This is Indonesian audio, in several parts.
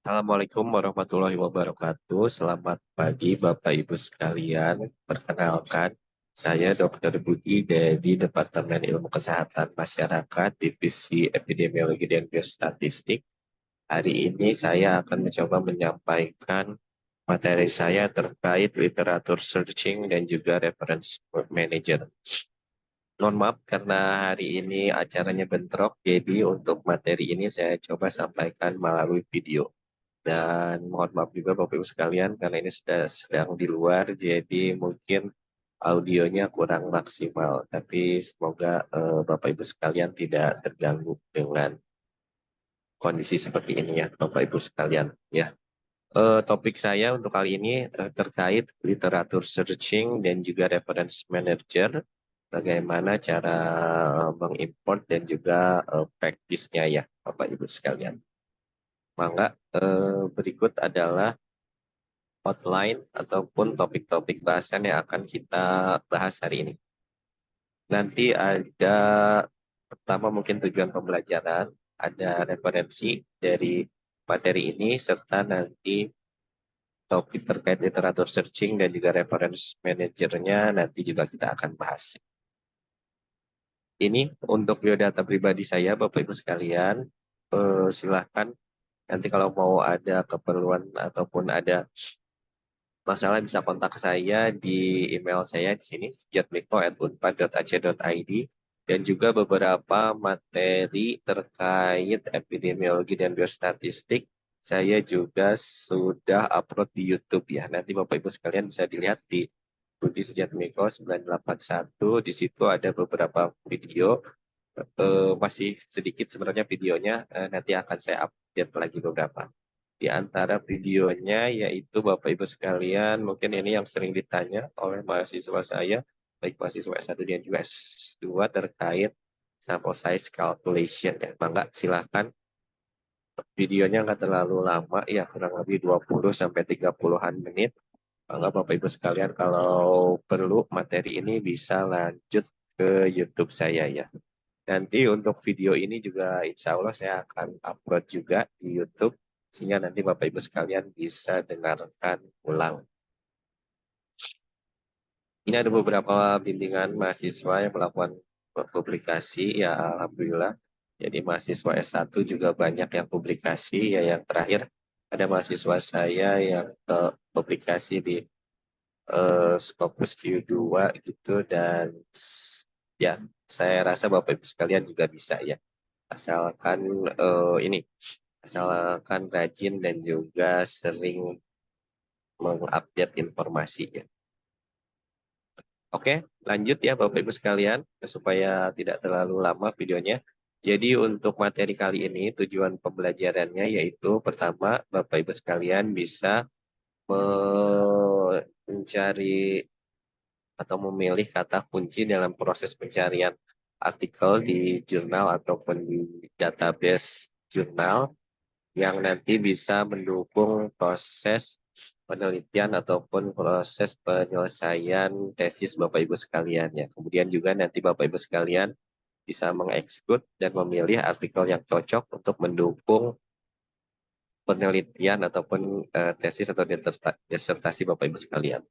Assalamualaikum warahmatullahi wabarakatuh. Selamat pagi Bapak Ibu sekalian. Perkenalkan, saya Dr. Budi dari Departemen Ilmu Kesehatan Masyarakat Divisi Epidemiologi dan Biostatistik. Hari ini saya akan mencoba menyampaikan materi saya terkait literatur searching dan juga reference manager. Mohon maaf karena hari ini acaranya bentrok, jadi untuk materi ini saya coba sampaikan melalui video. Dan mohon maaf juga Bapak Ibu sekalian karena ini sedang di luar, jadi mungkin audionya kurang maksimal. Tapi semoga Bapak Ibu sekalian tidak terganggu dengan kondisi seperti ini ya Bapak Ibu sekalian. Ya, topik saya untuk kali ini terkait literatur searching dan juga reference manager. Bagaimana cara mengimport dan juga praktisnya ya Bapak Ibu sekalian. Maka berikut adalah outline ataupun topik-topik bahasan yang akan kita bahas hari ini. Nanti ada pertama mungkin tujuan pembelajaran, ada referensi dari materi ini, serta nanti topik terkait literatur searching dan juga reference manajernya nanti juga kita akan bahas. Ini untuk biodata pribadi saya, Bapak Ibu sekalian, silahkan nanti kalau mau ada keperluan ataupun ada masalah bisa kontak saya di email saya di sini sejatmiko@unpad.ac.id dan juga beberapa materi terkait epidemiologi dan biostatistik saya juga sudah upload di YouTube ya. Nanti Bapak Ibu sekalian bisa dilihat di Budi Sujatmiko 981. Di situ ada beberapa video, masih sedikit sebenarnya videonya, nanti akan saya update lagi beberapa. Di antara videonya yaitu Bapak Ibu sekalian, mungkin ini yang sering ditanya oleh mahasiswa saya, baik mahasiswa S1 dan juga S2 terkait sample size calculation ya. Maka silahkan, videonya nggak terlalu lama ya, kurang lebih 20 sampai 30-an menit. Maka Bapak Ibu sekalian kalau perlu materi ini bisa lanjut ke YouTube saya ya. Nanti untuk video ini juga insya Allah saya akan upload juga di YouTube, sehingga nanti Bapak Ibu sekalian bisa dengarkan ulang. Ini ada beberapa bimbingan mahasiswa yang melakukan publikasi, ya Alhamdulillah. Jadi mahasiswa S1 juga banyak yang publikasi, ya yang terakhir ada mahasiswa saya yang publikasi di Scopus Q2 gitu, dan ya saya rasa Bapak Ibu sekalian juga bisa ya. Asalkan ini asalkan rajin dan juga sering mengupdate informasi ya. Oke, lanjut ya Bapak Ibu sekalian supaya tidak terlalu lama videonya. Jadi untuk materi kali ini tujuan pembelajarannya yaitu pertama Bapak Ibu sekalian bisa mencari atau memilih kata kunci dalam proses pencarian artikel di jurnal ataupun di database jurnal yang nanti bisa mendukung proses penelitian ataupun proses penyelesaian tesis Bapak Ibu sekalian ya. Kemudian juga nanti Bapak Ibu sekalian bisa mengeksklud dan memilih artikel yang cocok untuk mendukung penelitian ataupun tesis atau disertasi Bapak Ibu sekalian.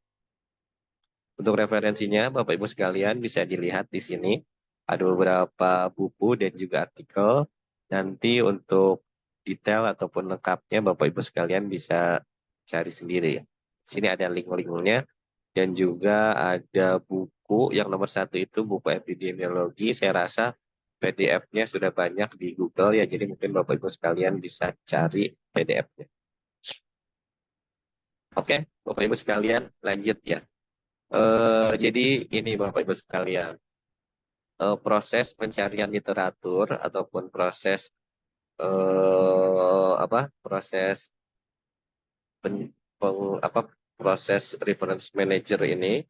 Untuk referensinya Bapak Ibu sekalian bisa dilihat di sini. Ada beberapa buku dan juga artikel. Nanti untuk detail ataupun lengkapnya Bapak Ibu sekalian bisa cari sendiri ya. Di sini ada link-linknya dan juga ada buku yang nomor satu itu buku epidemiologi. Saya rasa PDF-nya sudah banyak di Google ya, jadi mungkin Bapak Ibu sekalian bisa cari PDF-nya. Oke, Bapak Ibu sekalian lanjut ya. Jadi ini Bapak Ibu sekalian, proses pencarian literatur ataupun proses proses pen, proses reference manager ini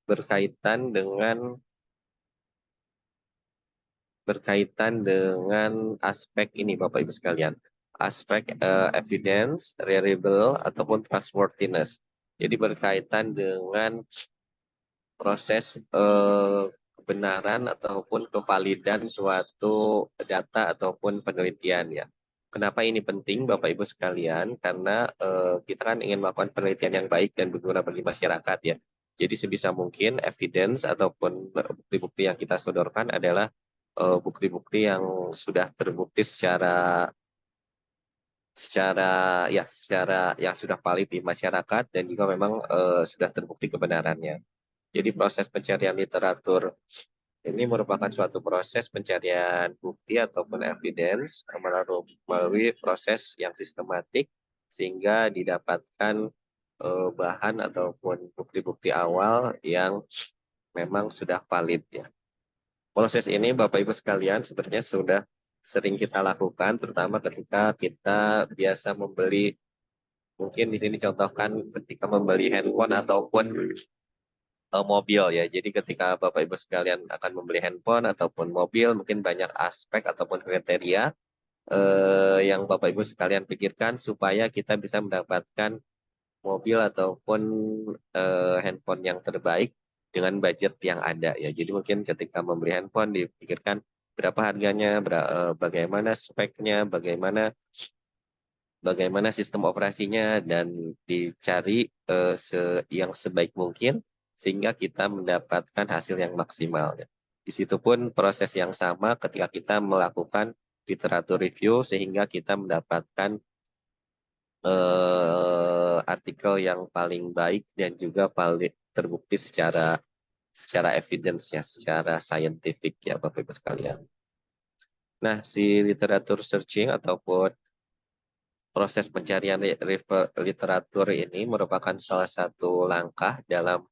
berkaitan dengan aspek ini Bapak Ibu sekalian, aspek evidence, reliable ataupun trustworthiness. Jadi berkaitan dengan proses kebenaran ataupun kevalidan suatu data ataupun penelitian ya. Kenapa ini penting, Bapak Ibu sekalian? Karena kita kan ingin melakukan penelitian yang baik dan berguna bagi masyarakat ya. Jadi sebisa mungkin evidence ataupun bukti-bukti yang kita sodorkan adalah bukti-bukti yang sudah terbukti secara secara secara yang sudah valid di masyarakat dan juga memang sudah terbukti kebenarannya. Jadi proses pencarian literatur ini merupakan suatu proses pencarian bukti ataupun evidence melalui proses yang sistematik sehingga didapatkan bahan ataupun bukti-bukti awal yang memang sudah valid ya. Proses ini Bapak Ibu sekalian sebenarnya sudah sering kita lakukan terutama ketika kita biasa membeli, mungkin di sini contohkan ketika membeli handphone ataupun mobil ya. Jadi ketika Bapak Ibu sekalian akan membeli handphone ataupun mobil, mungkin banyak aspek ataupun kriteria yang Bapak Ibu sekalian pikirkan supaya kita bisa mendapatkan mobil ataupun handphone yang terbaik dengan budget yang ada ya. Jadi mungkin ketika membeli handphone dipikirkan berapa harganya, bagaimana speknya, bagaimana sistem operasinya dan dicari yang sebaik mungkin sehingga kita mendapatkan hasil yang maksimal. Ya. Di situ pun proses yang sama ketika kita melakukan literatur review sehingga kita mendapatkan artikel yang paling baik dan juga paling terbukti secara evidence ya, secara scientific ya Bapak Ibu sekalian. Nah, si literatur searching ataupun proses pencarian literatur ini merupakan salah satu langkah dalam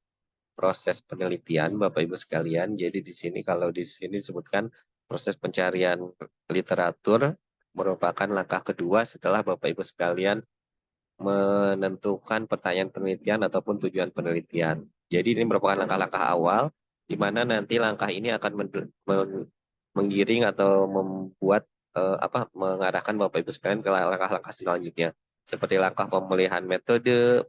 proses penelitian, Bapak Ibu sekalian. Jadi di sini kalau di sini disebutkan proses pencarian literatur merupakan langkah kedua setelah Bapak Ibu sekalian menentukan pertanyaan penelitian ataupun tujuan penelitian. Jadi ini merupakan langkah-langkah awal di mana nanti langkah ini akan menggiring atau membuat mengarahkan Bapak Ibu sekalian ke langkah-langkah selanjutnya seperti langkah pemilihan metode,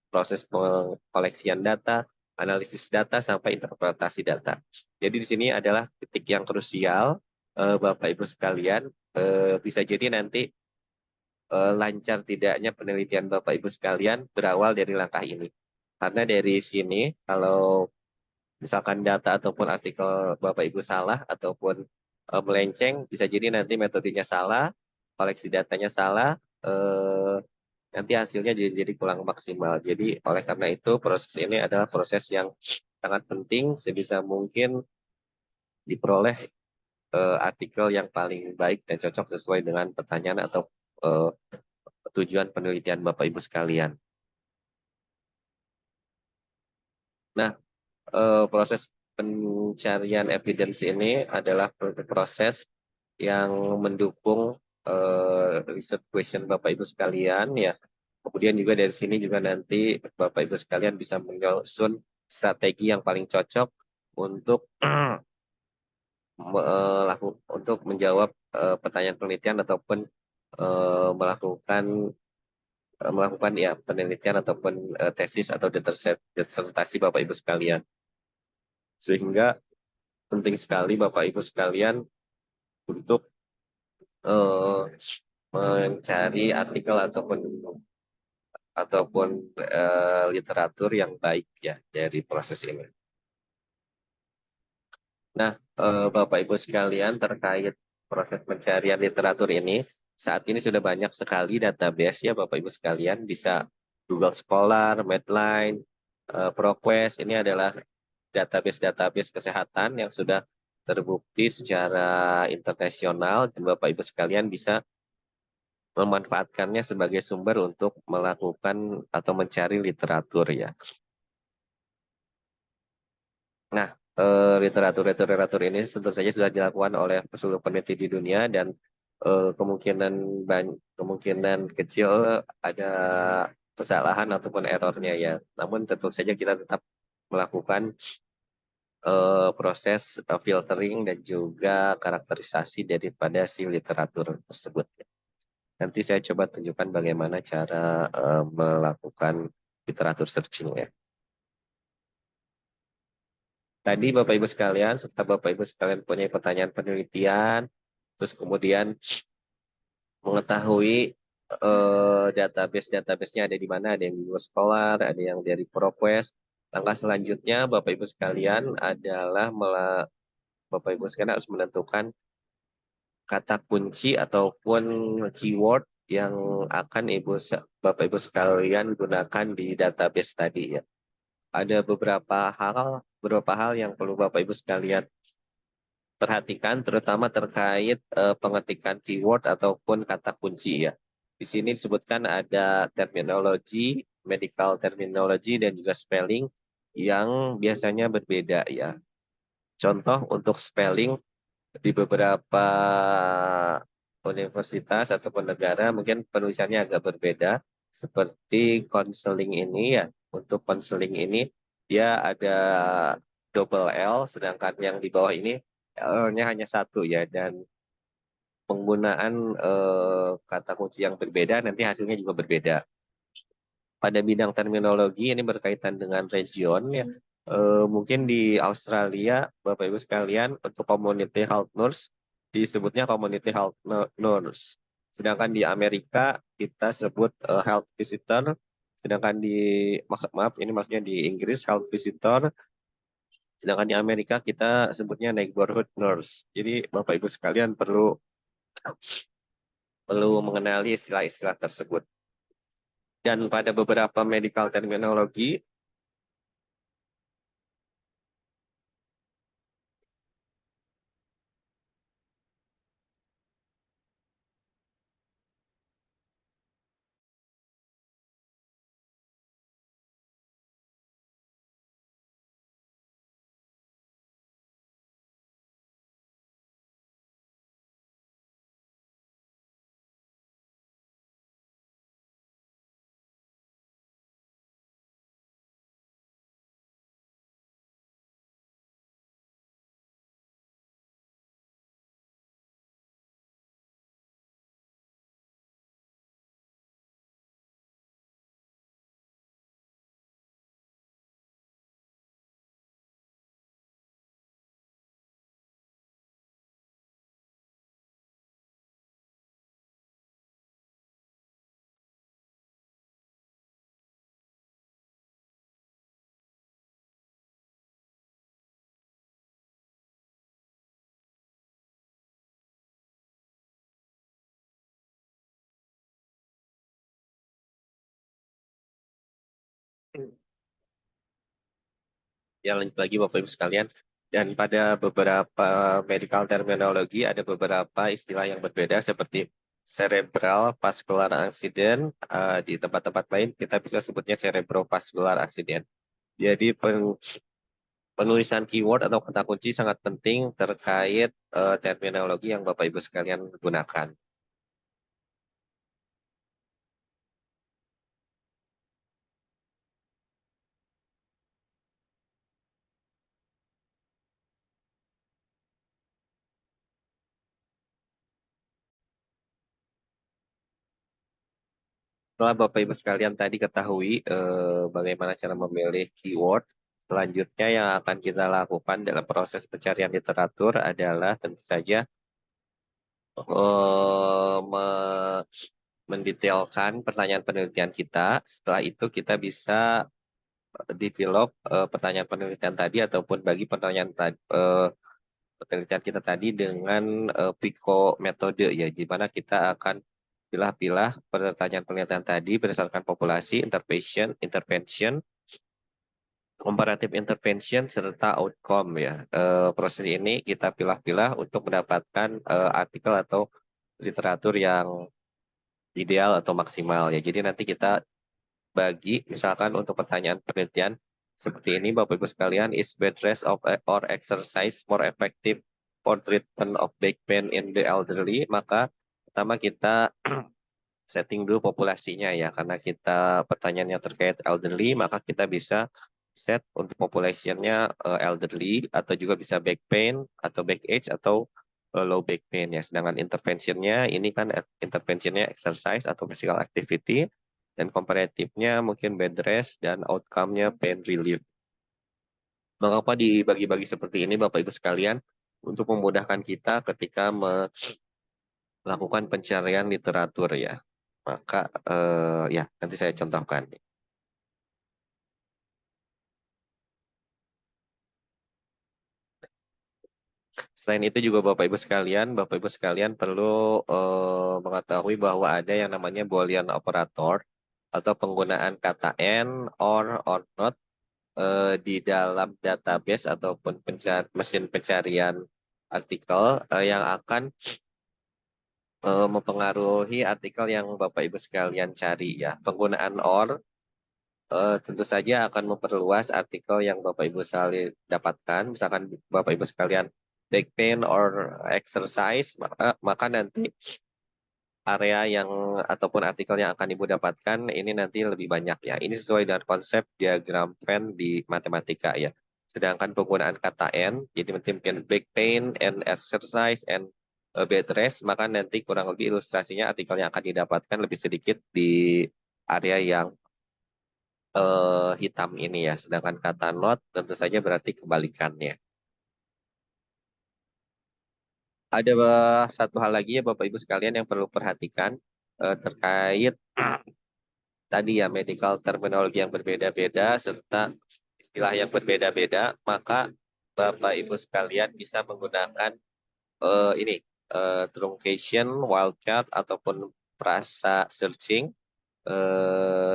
proses pengoleksian data, analisis data sampai interpretasi data. Jadi di sini adalah titik yang krusial Bapak Ibu sekalian, bisa jadi nanti lancar tidaknya penelitian Bapak Ibu sekalian berawal dari langkah ini. Karena dari sini kalau misalkan data ataupun artikel Bapak Ibu salah ataupun melenceng, bisa jadi nanti metodenya salah, koleksi datanya salah, nanti hasilnya jadi kurang maksimal. Jadi oleh karena itu proses ini adalah proses yang sangat penting, sebisa mungkin diperoleh artikel yang paling baik dan cocok sesuai dengan pertanyaan atau eh, tujuan penelitian Bapak Ibu sekalian. Nah, proses pencarian evidence ini adalah proses yang mendukung research question Bapak Ibu sekalian ya. Kemudian juga dari sini juga nanti Bapak Ibu sekalian bisa menyusun strategi yang paling cocok untuk untuk menjawab pertanyaan penelitian ataupun melakukan melakukan ya penelitian ataupun tesis atau disertasi Bapak Ibu sekalian. Sehingga penting sekali Bapak Ibu sekalian untuk eh, mencari artikel ataupun literatur yang baik ya dari proses ini. Nah, Bapak Ibu sekalian terkait proses pencarian literatur ini, saat ini sudah banyak sekali database ya Bapak Ibu sekalian, bisa Google Scholar, Medline, ProQuest, ini adalah database-database kesehatan yang sudah terbukti secara internasional dan Bapak Ibu sekalian bisa memanfaatkannya sebagai sumber untuk melakukan atau mencari literatur ya. Nah, literatur ini tentu saja sudah dilakukan oleh seluruh peneliti di dunia dan kemungkinan kecil ada kesalahan ataupun errornya ya. Namun tentu saja kita tetap melakukan proses filtering dan juga karakterisasi daripada si literatur tersebut. Nanti saya coba tunjukkan bagaimana cara melakukan literatur searching ya. Tadi Bapak Ibu sekalian, setelah Bapak Ibu sekalian punya pertanyaan penelitian, terus kemudian mengetahui database-database-nya ada di mana, ada yang di Google Scholar, ada yang dari ProQuest. Langkah selanjutnya Bapak Ibu sekalian adalah Bapak Ibu sekalian harus menentukan kata kunci ataupun keyword yang akan Bapak Ibu sekalian gunakan di database tadi ya. Ada beberapa hal yang perlu Bapak Ibu sekalian perhatikan, terutama terkait pengetikan keyword ataupun kata kunci ya. Di sini disebutkan ada terminologi, medical terminology dan juga spelling yang biasanya berbeda ya. Contoh untuk spelling di beberapa universitas ataupun negara mungkin penulisannya agak berbeda. Seperti konseling ini ya, untuk konseling ini dia ada double L, sedangkan yang di bawah ini L-nya hanya satu ya, dan penggunaan kata kunci yang berbeda nanti hasilnya juga berbeda. Pada bidang terminologi ini berkaitan dengan region ya. Mungkin di Australia, Bapak Ibu sekalian, untuk community health nurse disebutnya community health nurse. Sedangkan di Amerika kita sebut health visitor. Sedangkan maaf ini maksudnya di Inggris health visitor. Sedangkan di Amerika kita sebutnya neighborhood nurse. Jadi Bapak Ibu sekalian perlu perlu mengenali istilah-istilah tersebut. Dan pada beberapa medical terminologi ya lanjut lagi Bapak Ibu sekalian. Dan pada beberapa medical terminologi ada beberapa istilah yang berbeda seperti cerebral vascular accident. Di tempat-tempat lain kita bisa sebutnya cerebrovascular accident. Jadi penulisan keyword atau kata kunci sangat penting terkait terminologi yang Bapak Ibu sekalian gunakan. Setelah Bapak Ibu sekalian tadi ketahui bagaimana cara memilih keyword, selanjutnya yang akan kita lakukan dalam proses pencarian literatur adalah tentu saja mendetailkan pertanyaan penelitian kita. Setelah itu kita bisa develop pertanyaan penelitian tadi ataupun bagi penelitian kita tadi dengan PICO metode ya, di mana kita akan pilah-pilah pertanyaan penelitian tadi berdasarkan populasi, intervention, comparative intervention, serta outcome ya. Proses ini kita pilah-pilah untuk mendapatkan artikel atau literatur yang ideal atau maksimal ya. Jadi nanti kita bagi misalkan untuk pertanyaan penelitian seperti ini Bapak Ibu sekalian, is bed rest or exercise more effective for treatment of back pain in the elderly? Maka pertama kita setting dulu populasinya ya, karena kita pertanyaannya terkait elderly, maka kita bisa set untuk populationnya elderly, atau juga bisa back pain atau back age atau low back pain ya. Sedangkan interventionnya ini kan interventionnya exercise atau physical activity, dan komparatifnya mungkin bed rest, dan outcome-nya pain relief. Mengapa dibagi-bagi seperti ini Bapak Ibu sekalian? Untuk memudahkan kita ketika lakukan pencarian literatur ya. Maka ya nanti saya contohkan. Selain itu juga Bapak Ibu sekalian perlu mengetahui bahwa ada yang namanya Boolean operator atau penggunaan kata and, or not di dalam database ataupun mesin pencarian artikel yang akan mempengaruhi artikel yang Bapak Ibu sekalian cari ya. Penggunaan or tentu saja akan memperluas artikel yang Bapak Ibu sekalian dapatkan. Misalkan Bapak Ibu sekalian back pain or exercise, maka nanti area yang ataupun artikel yang akan Ibu dapatkan ini nanti lebih banyak ya. Ini sesuai dengan konsep diagram Venn di matematika ya. Sedangkan penggunaan kata and, jadi mungkin back pain and exercise and bed rest, maka nanti kurang lebih ilustrasinya artikel yang akan didapatkan lebih sedikit di area yang hitam ini ya. Sedangkan kata not tentu saja berarti kebalikannya. Ada satu hal lagi ya Bapak Ibu sekalian yang perlu perhatikan terkait tadi ya medical terminologi yang berbeda-beda serta istilah yang berbeda-beda, maka Bapak Ibu sekalian bisa menggunakan ini truncation, wildcard ataupun frasa searching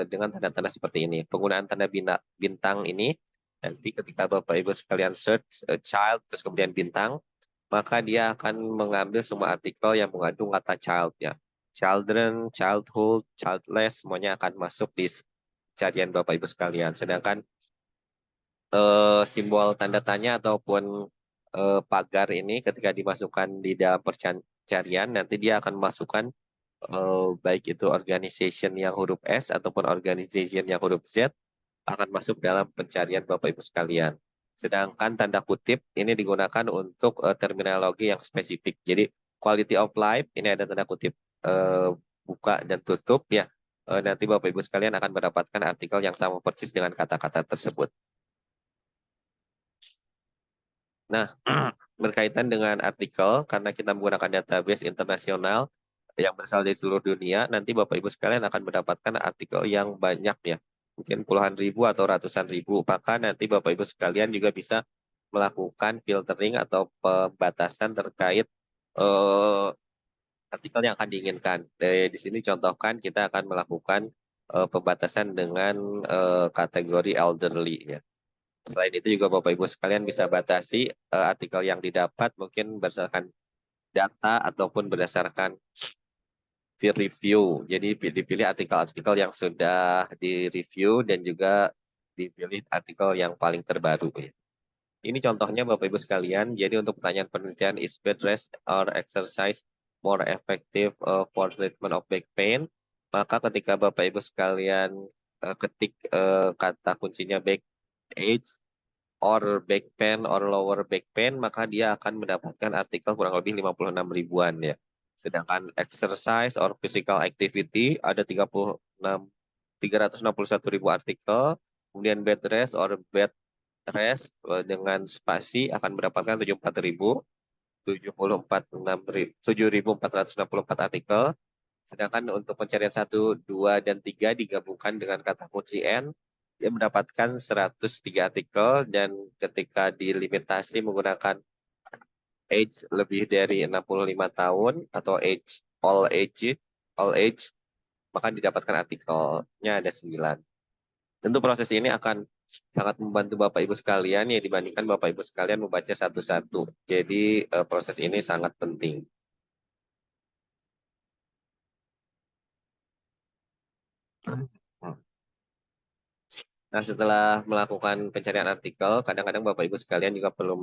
dengan tanda-tanda seperti ini. Penggunaan tanda bintang ini nanti ketika Bapak Ibu sekalian search child terus kemudian bintang, maka dia akan mengambil semua artikel yang mengandung kata child ya. Children, childhood, childless semuanya akan masuk di carian Bapak Ibu sekalian. Sedangkan simbol tanda tanya ataupun pagar ini ketika dimasukkan di dalam pencarian nanti dia akan masukkan baik itu organization yang huruf S ataupun organization yang huruf Z akan masuk dalam pencarian Bapak Ibu sekalian. Sedangkan tanda kutip ini digunakan untuk terminologi yang spesifik. Jadi quality of life ini ada tanda kutip eh, buka dan tutup ya. Nanti Bapak Ibu sekalian akan mendapatkan artikel yang sama persis dengan kata-kata tersebut. Nah, berkaitan dengan artikel, karena kita menggunakan database internasional yang berasal dari seluruh dunia, nanti Bapak Ibu sekalian akan mendapatkan artikel yang banyak ya, mungkin puluhan ribu atau ratusan ribu. Maka nanti Bapak Ibu sekalian juga bisa melakukan filtering atau pembatasan terkait eh, artikel yang akan diinginkan. Di sini contohkan kita akan melakukan pembatasan dengan kategori elderly ya. Selain itu juga Bapak Ibu sekalian bisa batasi artikel yang didapat mungkin berdasarkan data ataupun berdasarkan peer review. Jadi dipilih artikel-artikel yang sudah di-review dan juga dipilih artikel yang paling terbaru ya. Ini contohnya Bapak Ibu sekalian. Jadi untuk pertanyaan penelitian is bed rest or exercise more effective for treatment of back pain? Maka ketika Bapak Ibu sekalian ketik kata kuncinya back age or back pain or lower back pain, maka dia akan mendapatkan artikel kurang lebih 56 ribuan ya. Sedangkan exercise or physical activity ada 361 ribu artikel. Kemudian bed rest or bed rest dengan spasi akan mendapatkan 74 ribu, 7.464 artikel. Sedangkan untuk pencarian 1, 2, dan 3 digabungkan dengan kata kunci N, dia mendapatkan 103 artikel dan ketika dilimitasi menggunakan age lebih dari 65 tahun atau age, maka didapatkan artikelnya ada 9. Tentu proses ini akan sangat membantu Bapak Ibu sekalian ya dibandingkan Bapak Ibu sekalian membaca satu-satu. Jadi proses ini sangat penting. Nah, setelah melakukan pencarian artikel, kadang-kadang Bapak Ibu sekalian juga perlu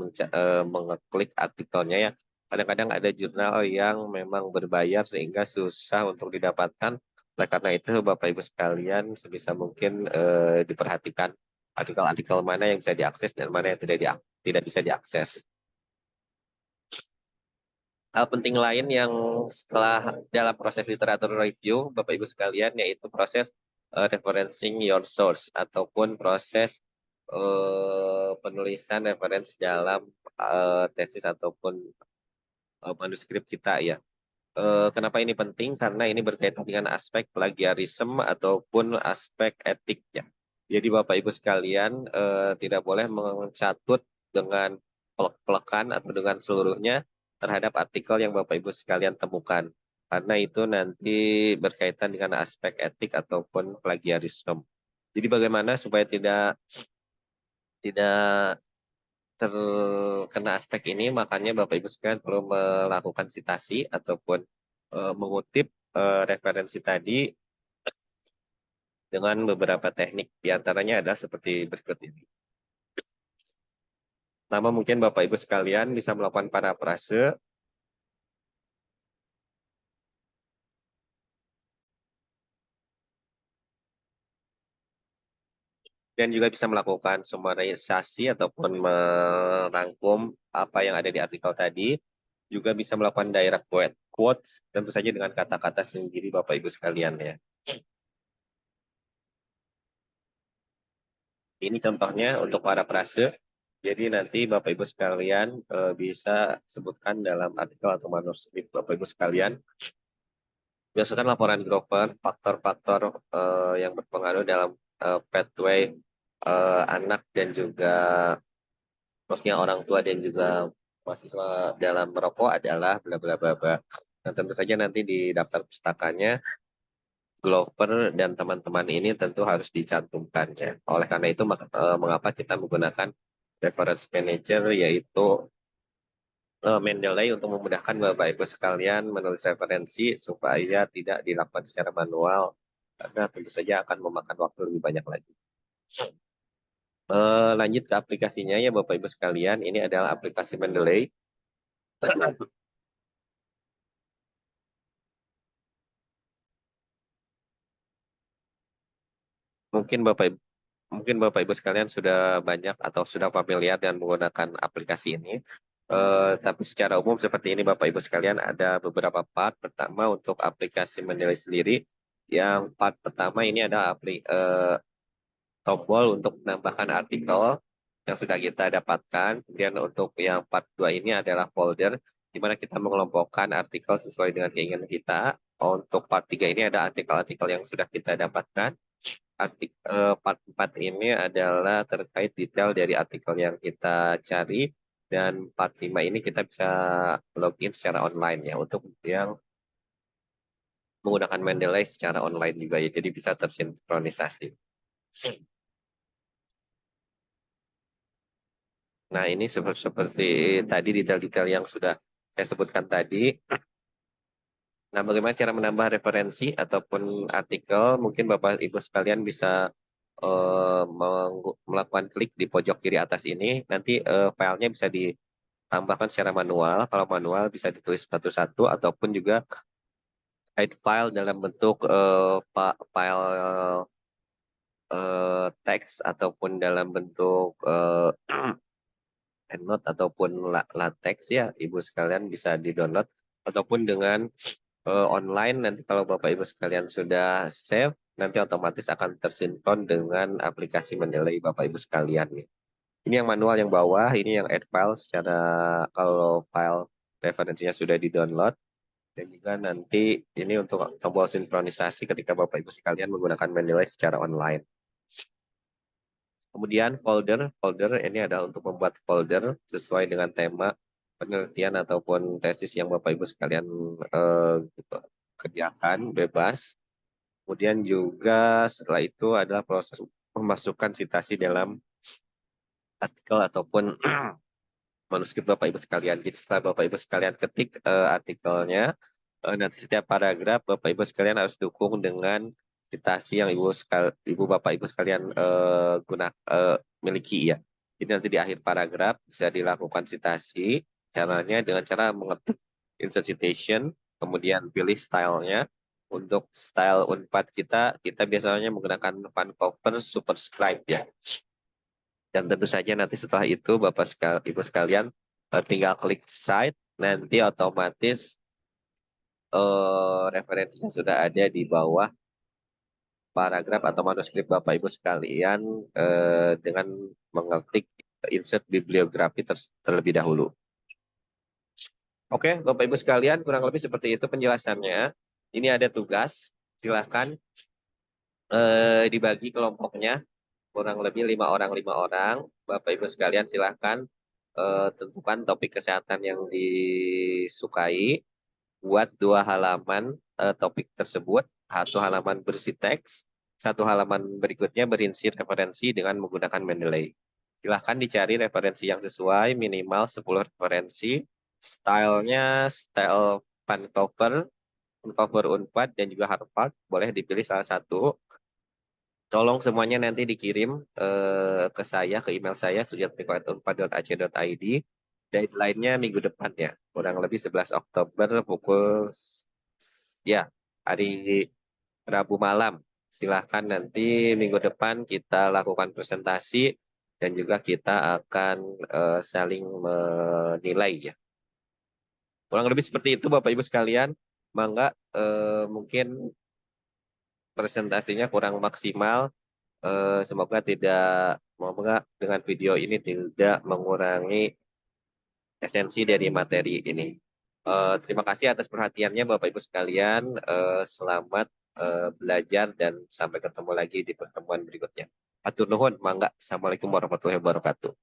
mengeklik artikelnya ya. Kadang-kadang ada jurnal yang memang berbayar sehingga susah untuk didapatkan. Oleh karena itu, Bapak Ibu sekalian sebisa mungkin diperhatikan artikel-artikel mana yang bisa diakses dan mana yang tidak bisa diakses. Hal penting lain yang setelah dalam proses literatur review, Bapak Ibu sekalian, yaitu proses referencing your source ataupun proses penulisan referensi dalam tesis ataupun manuskrip kita ya. Kenapa ini penting? Karena ini berkaitan dengan aspek plagiarisme ataupun aspek etiknya. Jadi Bapak Ibu sekalian tidak boleh mencatut dengan plek-plekan atau dengan seluruhnya terhadap artikel yang Bapak Ibu sekalian temukan. Karena itu nanti berkaitan dengan aspek etik ataupun plagiarisme. Jadi bagaimana supaya tidak tidak terkena aspek ini, makanya Bapak Ibu sekalian perlu melakukan sitasi ataupun mengutip referensi tadi dengan beberapa teknik. Di antaranya adalah seperti berikut ini. Pertama, mungkin Bapak Ibu sekalian bisa melakukan parafrase dan juga bisa melakukan summarisasi ataupun merangkum apa yang ada di artikel tadi. Juga bisa melakukan direct quotes, tentu saja dengan kata-kata sendiri Bapak Ibu sekalian ya. Ini contohnya untuk parafrase. Jadi nanti Bapak Ibu sekalian bisa sebutkan dalam artikel atau manuskrip Bapak Ibu sekalian. Berdasarkan laporan Grover, faktor-faktor yang berpengaruh dalam pathway anak dan juga maksudnya orang tua dan juga mahasiswa dalam merokok adalah bla bla bla bla. Nah, tentu saja nanti di daftar pustakanya Glover dan teman-teman ini tentu harus dicantumkan ya. Oleh karena itu mengapa kita menggunakan reference manager yaitu Mendeley untuk memudahkan Bapak Ibu sekalian menulis referensi supaya tidak dilakukan secara manual karena tentu saja akan memakan waktu lebih banyak lagi. Lanjut ke aplikasinya ya Bapak Ibu sekalian, ini adalah aplikasi Mendeley. Mungkin Bapak Ibu sekalian sudah banyak atau sudah familiar dengan menggunakan aplikasi ini. Tapi secara umum seperti ini Bapak Ibu sekalian ada beberapa part. Pertama untuk aplikasi Mendeley sendiri. Yang part pertama ini adalah tombol untuk menambahkan artikel yang sudah kita dapatkan. Kemudian untuk yang part 2 ini adalah folder di mana kita mengelompokkan artikel sesuai dengan keinginan kita. Untuk part 3 ini ada artikel-artikel yang sudah kita dapatkan. Part 4 ini adalah terkait detail dari artikel yang kita cari dan part 5 ini kita bisa login secara online ya untuk yang menggunakan Mendeley secara online juga ya jadi bisa tersinkronisasi. Nah, ini seperti tadi detail-detail yang sudah saya sebutkan tadi. Nah, bagaimana cara menambah referensi ataupun artikel? Mungkin Bapak Ibu sekalian bisa melakukan klik di pojok kiri atas ini. Nanti filenya bisa ditambahkan secara manual. Kalau manual bisa ditulis satu-satu ataupun juga hide file dalam bentuk file teks ataupun dalam bentuk EndNote ataupun LaTeX ya, Ibu sekalian bisa di-download ataupun dengan online nanti kalau Bapak Ibu sekalian sudah save nanti otomatis akan tersinkron dengan aplikasi Mendeley Bapak Ibu sekalian nih. Ini yang manual yang bawah, ini yang add file secara kalau file referensinya sudah di-download dan juga nanti ini untuk tombol sinkronisasi ketika Bapak Ibu sekalian menggunakan Mendeley secara online. Kemudian folder ini adalah untuk membuat folder sesuai dengan tema penelitian ataupun tesis yang Bapak Ibu sekalian kerjakan bebas. Kemudian juga setelah itu adalah proses memasukkan citasi dalam artikel ataupun manuskrip Bapak Ibu sekalian. Jadi setelah Bapak Ibu sekalian ketik artikelnya, nanti setiap paragraf Bapak Ibu sekalian harus dukung dengan citasi yang Ibu Bapak Ibu sekalian miliki ya. Jadi nanti di akhir paragraf bisa dilakukan citasi. Caranya dengan cara mengetik insert citation, kemudian pilih stylenya. Untuk style Unpad kita biasanya menggunakan Vancouver Superscribe ya. Dan tentu saja nanti setelah itu Ibu sekalian tinggal klik site, nanti otomatis referensinya sudah ada di bawah paragraf atau manuskrip Bapak Ibu sekalian dengan mengetik insert bibliografi terlebih dahulu. Oke, Bapak Ibu sekalian, kurang lebih seperti itu penjelasannya. Ini ada tugas, silahkan dibagi kelompoknya, kurang lebih 5 orang. Bapak Ibu sekalian silahkan tentukan topik kesehatan yang disukai, buat 2 halaman topik tersebut, 1 halaman berisi teks, 1 halaman berikutnya berisi referensi dengan menggunakan Mendeley. Silahkan dicari referensi yang sesuai, minimal 10 referensi. Stylenya style Vancouver, Vancouver Unpad, dan juga Harvard. Boleh dipilih salah satu. Tolong semuanya nanti dikirim ke saya, ke email saya, sujatmiko@unpad.ac.id. Deadline-nya minggu depan ya, kurang lebih 11 Oktober pukul ya hari Rabu malam. Silahkan nanti minggu depan kita lakukan presentasi dan juga kita akan saling menilai ya. Kurang lebih seperti itu Bapak Ibu sekalian. Mangga mungkin presentasinya kurang maksimal. Semoga dengan video ini tidak mengurangi esensi dari materi ini. Terima kasih atas perhatiannya Bapak Ibu sekalian. Selamat belajar dan sampai ketemu lagi di pertemuan berikutnya. Atur nuhun, mangga. Assalamualaikum warahmatullahi wabarakatuh.